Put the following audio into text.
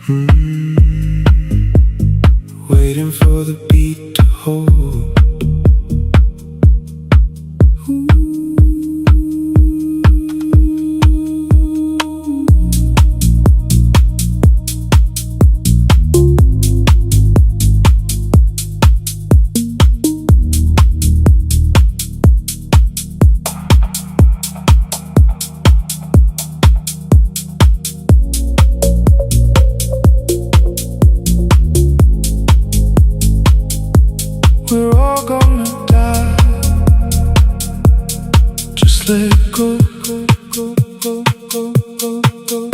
Waiting for the beat to hold. We're all gonna die. Just let go, go, go, go, go, go, go.